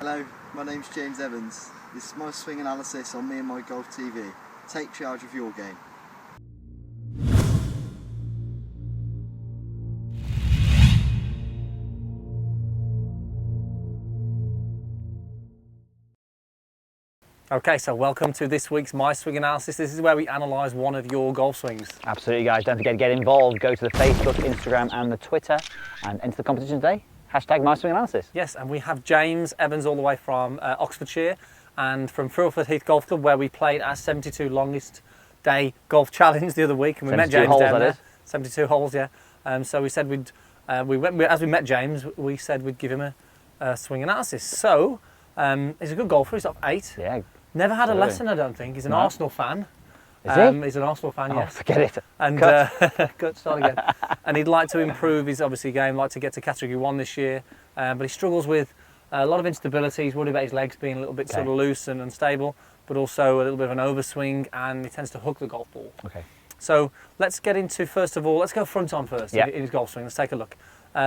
Hello, my name's James Evans. This is my swing analysis on Me and My Golf TV. Take charge of your game. Okay, so welcome to this week's My Swing Analysis. This is where we analyse one of your golf swings. Absolutely, guys. Don't forget to get involved. Go to the Facebook, Instagram and the Twitter and enter the competition today. Hashtag My Swing Analysis. Yes, and we have James Evans all the way from Oxfordshire and from Thurlford Heath Golf Club, where we played our 72 longest day golf challenge the other week, and we met James holes, down there. is. 72 holes, yeah. So we said as we met James, we said we'd give him a swing analysis. So he's a good golfer. He's top 8. Yeah. Never had a lesson, I don't think. He's an Arsenal fan. Is he? He's an Arsenal fan, yes. Oh, forget it. And good, start again. And he'd like to improve his game, like to get to Category 1 this year. But he struggles with a lot of instability. He's worried about his legs being a little bit sort of loose and unstable, but also a little bit of an overswing, and he tends to hook the golf ball. Okay. So let's get into, first of all, let's go front on first Yeah. in his golf swing. Let's take a look.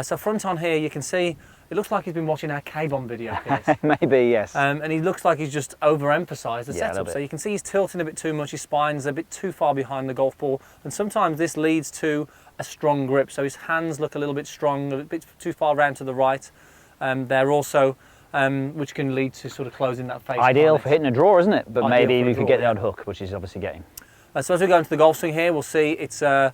So front on here, you can see, it looks like he's been watching our K-Bomb video, Piers. Maybe, yes. And he looks like he's just overemphasised the Yeah, a little setup. bit. So you can see he's tilting a bit too much, his spine's a bit too far behind the golf ball, and sometimes this leads to a strong grip. So his hands look a little bit strong, a bit too far round to the right. They're also, which can lead to sort of closing that face. Ideal for hitting a draw, isn't it? But Ideal maybe for a you could draw, get the yeah. odd hook, which is obviously getting. So as we go into the golf swing here, we'll see it's a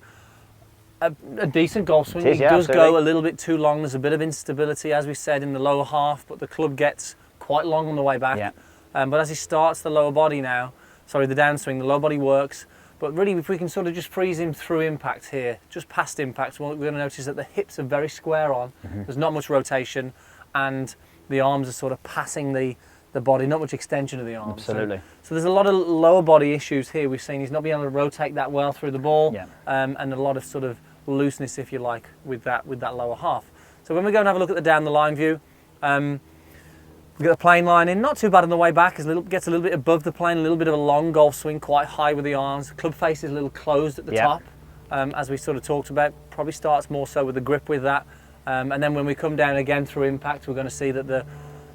decent golf swing. It is, It yeah, does absolutely. go a little bit too long. There's a bit of instability, as we said, in the lower half, but the club gets quite long on the way back. Yeah. But as he starts the lower body now, sorry, the downswing, the lower body works. But really, if we can sort of just freeze him through impact here, just past impact, we're going to notice that the hips are very square on. There's not much rotation, and the arms are sort of passing the body, not much extension of the arms. Absolutely. So there's a lot of lower body issues here. We've seen he's not being able to rotate that well through the ball, Yeah. and a lot of sort of looseness, if you like, with that lower half. So when we go and have a look at the down the line view, we get the plane line in, not too bad on the way back. Gets a little bit above the plane, a little bit of a long golf swing, quite high with the arms. Club face is a little closed at the Yeah. top, as we sort of talked about. Probably starts more so with the grip with that. And then when we come down again through impact, we're going to see that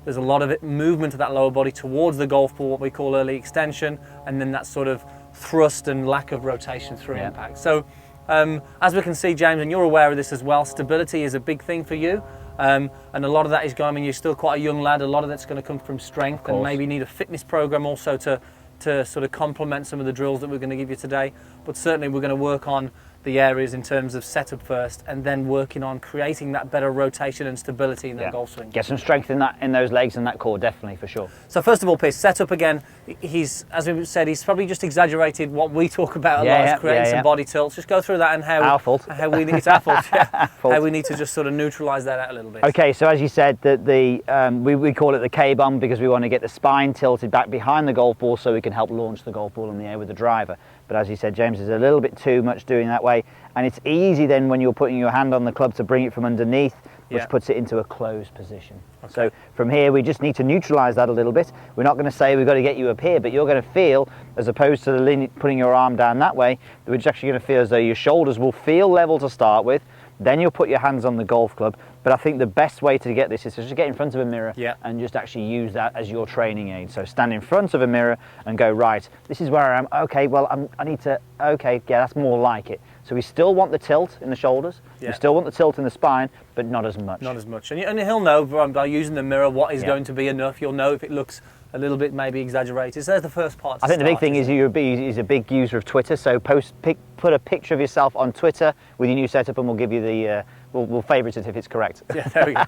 there's a lot of movement of that lower body towards the golf ball, what we call early extension, and then that sort of thrust and lack of rotation through Yeah. impact. So as we can see, James, and you're aware of this as well, stability is a big thing for you. And a lot of that is going, I mean, you're still quite a young lad, a lot of that's going to come from strength, and maybe need a fitness program also to sort of complement some of the drills that we're going to give you today. But certainly we're going to work on the areas in terms of setup first, and then working on creating that better rotation and stability in that golf swing. Get some strength in those legs and that core, definitely, for sure. So first of all, Piers, setup again, he's, as we said, he's probably just exaggerated what we talk about a lot, is creating some body tilts. Just go through that and how... Our fault. How we need, it's our fault, yeah. How we need to just sort of neutralise that out a little bit. Okay, so as you said, we call it the K-bomb because we want to get the spine tilted back behind the golf ball so we can help launch the golf ball in the air with the driver. But as you said, James, is a little bit too much doing that way, and it's easy then when you're putting your hand on the club to bring it from underneath, which puts it into a closed position. Okay. So from here, we just need to neutralise that a little bit. We're not going to say we've got to get you up here, but you're going to feel, as opposed to putting your arm down that way, we're just actually going to feel as though your shoulders will feel level to start with. Then you'll put your hands on the golf club. But I think the best way to get this is to just get in front of a mirror and just actually use that as your training aid. So stand in front of a mirror and go, right, this is where I am. Okay, well, I need to, okay, yeah, that's more like it. So we still want the tilt in the shoulders. We still want the tilt in the spine, but not as much. Not as much. And he'll know by using the mirror what is going to be enough. You'll know if it looks a little bit maybe exaggerated. So there's the first part. I think the big thing is he's a big user of Twitter. So put a picture of yourself on Twitter with your new setup, and we'll give you the we'll favourite it if it's correct. Yeah, there we go.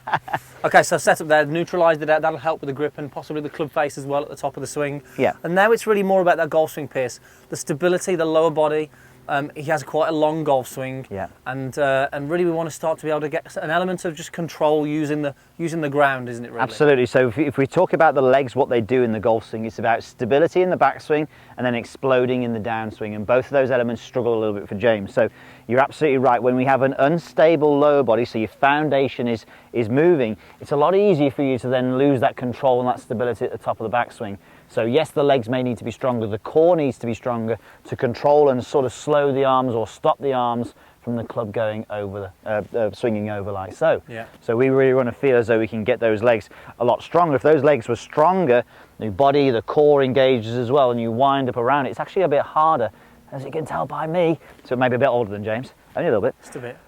Okay, so setup there, neutralised it out. That'll help with the grip and possibly the club face as well at the top of the swing. Yeah. And now it's really more about that golf swing, Piers. The stability, the lower body. He has quite a long golf swing, and really we want to start to be able to get an element of just control using the ground, isn't it? Really? Absolutely. So if we talk about the legs, what they do in the golf swing, it's about stability in the backswing and then exploding in the downswing, and both of those elements struggle a little bit for James. So you're absolutely right. When we have an unstable lower body, so your foundation is moving, it's a lot easier for you to then lose that control and that stability at the top of the backswing. So yes, the legs may need to be stronger, the core needs to be stronger to control and sort of slow the arms or stop the arms from the club going over, swinging over like so. Yeah. So we really want to feel as though we can get those legs a lot stronger. If those legs were stronger, the body, the core engages as well, and you wind up around it. It's actually a bit harder, as you can tell by me. So maybe a bit older than James, only a little bit. Just a bit.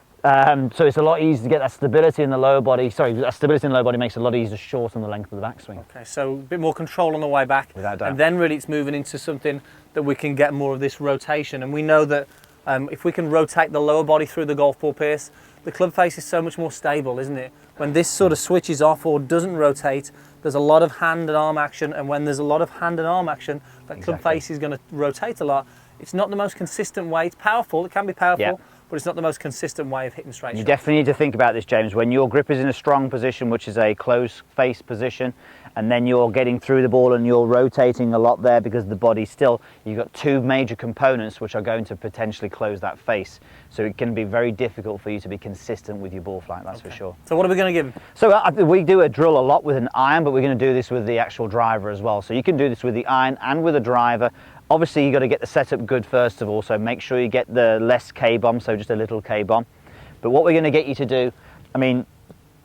So it's a lot easier to get that stability in the lower body. Sorry, that stability in the lower body makes it a lot easier to shorten the length of the backswing. Okay, so a bit more control on the way back. Without doubt. And then really it's moving into something that we can get more of this rotation. And we know that if we can rotate the lower body through the golf ball pierce, the club face is so much more stable, isn't it? When this sort of switches off or doesn't rotate, there's a lot of hand and arm action. And when there's a lot of hand and arm action, that club face is going to rotate a lot. It's not the most consistent way. It's powerful, it can be powerful. Yeah. But it's not the most consistent way of hitting straight shots. You definitely need to think about this, James. When your grip is in a strong position, which is a close face position, and then you're getting through the ball and you're rotating a lot there because the body's still, you've got two major components which are going to potentially close that face. So it can be very difficult for you to be consistent with your ball flight, that's for sure. So what are we going to give him? So we do a drill a lot with an iron, but we're going to do this with the actual driver as well. So you can do this with the iron and with a driver. Obviously, you've got to get the setup good first of all, so make sure you get the less K-bomb, so just a little K-bomb. But what we're going to get you to do, I mean,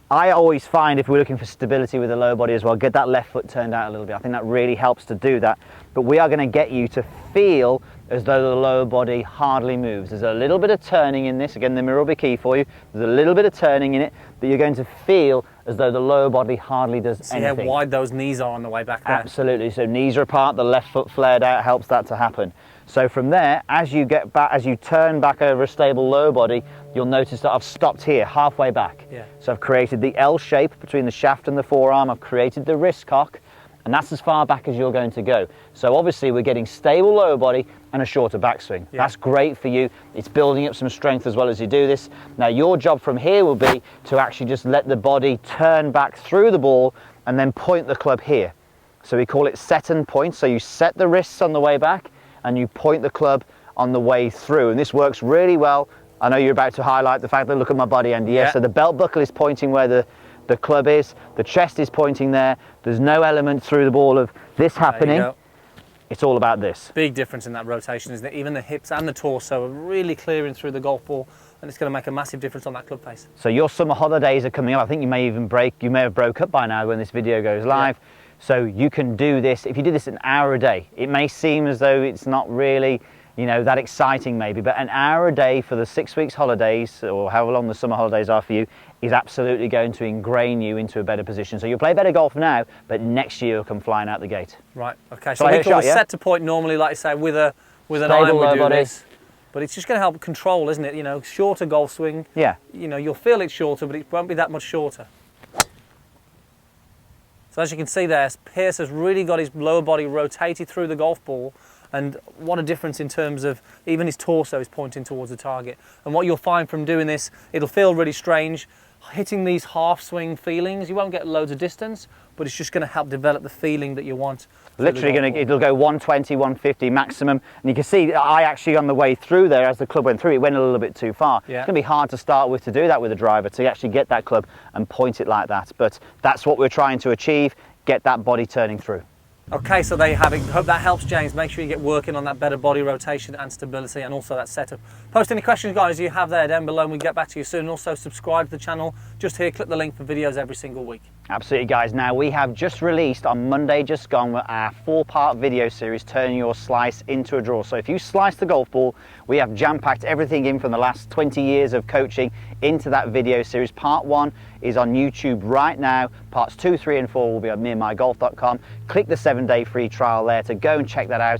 I always find if we're looking for stability with the lower body as well, get that left foot turned out a little bit. I think that really helps to do that. But we are going to get you to feel as though the lower body hardly moves. There's a little bit of turning in this. Again, the mirror will be key for you. There's a little bit of turning in it, but you're going to feel as though the lower body hardly does anything. See how wide those knees are on the way back there. Absolutely. So knees are apart, the left foot flared out helps that to happen. So from there, as you get back, as you turn back over a stable lower body, you'll notice that I've stopped here, halfway back. Yeah. So I've created the L shape between the shaft and the forearm. I've created the wrist cock, and that's as far back as you're going to go. So obviously we're getting stable lower body and a shorter backswing. Yeah. That's great for you. It's building up some strength as well as you do this. Now your job from here will be to actually just let the body turn back through the ball and then point the club here. So we call it set and point. So you set the wrists on the way back and you point the club on the way through. And this works really well. I know you're about to highlight the fact that look at my body, Andy. Yes, so the belt buckle is pointing where the club is, the chest is pointing there. There's no element through the ball of this happening. It's all about this. Big difference in that rotation, isn't it? Even the hips and the torso are really clearing through the golf ball, and it's going to make a massive difference on that club face. So your summer holidays are coming up. I think you may have broke up by now when this video goes live. Yeah. So you can do this, if you do this an hour a day, it may seem as though it's not really, you know, that exciting maybe, but an hour a day for the 6 weeks holidays, or however long the summer holidays are for you, is absolutely going to ingrain you into a better position. So you'll play better golf now, but next year you'll come flying out the gate. Right, okay, so we call it set to point normally, like I say, with an iron we do this. But it's just going to help control, isn't it? You know, shorter golf swing. Yeah. You know, you'll feel it's shorter, but it won't be that much shorter. So as you can see there, Pierce has really got his lower body rotated through the golf ball, and what a difference in terms of even his torso is pointing towards the target. And what you'll find from doing this, it'll feel really strange. Hitting these half swing feelings, you won't get loads of distance, but it's just going to help develop the feeling that you want. Literally it'll go 120, 150 maximum. And you can see I actually on the way through there, as the club went through, it went a little bit too far. Yeah. It's going to be hard to start with to do that with a driver, to actually get that club and point it like that. But that's what we're trying to achieve, get that body turning through. Okay, so there you have it. Hope that helps, James. Make sure you get working on that better body rotation and stability, and also that setup. Post any questions, guys, you have there down below, and we'll get back to you soon. Also, subscribe to the channel. Just here, click the link for videos every single week. Absolutely, guys. Now, we have just released on Monday just gone our 4-part video series, Turning Your Slice into a Draw. So if you slice the golf ball, we have jam-packed everything in from the last 20 years of coaching into that video series. Part 1 is on YouTube right now. Parts 2, 3 and 4 will be on meandmygolf.com. Click the 7-day free trial there to go and check that out.